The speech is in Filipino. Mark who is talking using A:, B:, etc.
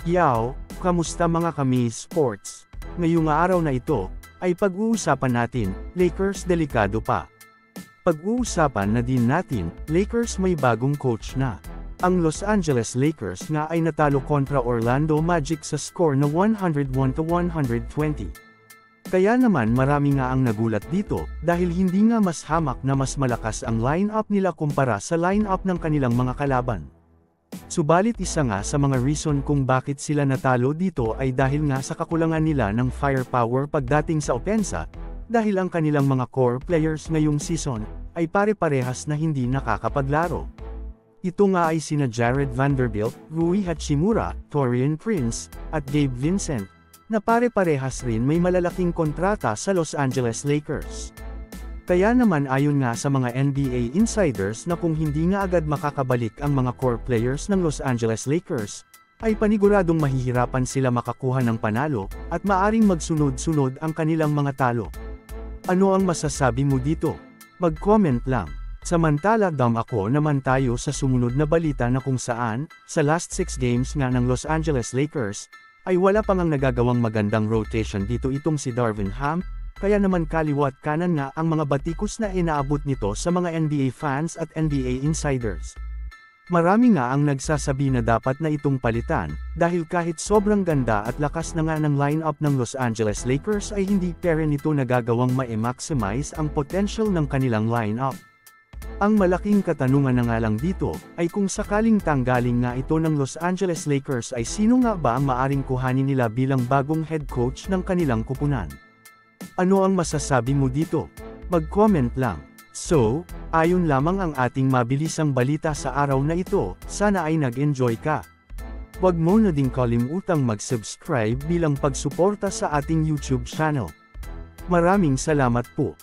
A: Yao, kamusta mga kami sports? Ngayong araw na ito, ay pag-uusapan natin, Lakers delikado pa. Pag-uusapan na din natin, Lakers may bagong coach na. Ang Los Angeles Lakers nga ay natalo kontra Orlando Magic sa score na 101-120. Kaya naman marami nga ang nagulat dito, dahil hindi nga mas hamak na mas malakas ang line-up nila kumpara sa line-up ng kanilang mga kalaban. Subalit isa nga sa mga reason kung bakit sila natalo dito ay dahil nga sa kakulangan nila ng firepower pagdating sa opensa, dahil ang kanilang mga core players ngayong season, ay pare-parehas na hindi nakakapaglaro. Ito nga ay sina Jared Vanderbilt, Rui Hachimura, Taurean Prince, at Gabe Vincent, na pare-parehas rin may malalaking kontrata sa Los Angeles Lakers. Kaya naman ayon nga sa mga NBA insiders na kung hindi nga agad makakabalik ang mga core players ng Los Angeles Lakers, ay paniguradong mahihirapan sila makakuha ng panalo, at maaring magsunod-sunod ang kanilang mga talo. Ano ang masasabi mo dito? Mag-comment lang. Samantala ako naman tayo sa sumunod na balita na kung saan, sa last 6 games nga ng Los Angeles Lakers, ay wala pang ang nagagawang magandang rotation dito itong si Darvin Ham, kaya naman kaliwat kanan nga ang mga batikos na inaabot nito sa mga NBA fans at NBA insiders. Marami nga ang nagsasabi na dapat na itong palitan, dahil kahit sobrang ganda at lakas na nga ng lineup ng Los Angeles Lakers ay hindi pa rin ito nagagawang ma-maximize ang potential ng kanilang lineup. Ang malaking katanungan na nga lang dito, ay kung sakaling tanggaling nga ito ng Los Angeles Lakers ay sino nga ba ang maaring kuhanin nila bilang bagong head coach ng kanilang kupunan? Ano ang masasabi mo dito? Mag-comment lang. So, ayon lamang ang ating mabilisang balita sa araw na ito, sana ay nag-enjoy ka. Huwag mo na ding kalimutang mag-subscribe bilang pagsuporta sa ating YouTube channel. Maraming salamat po.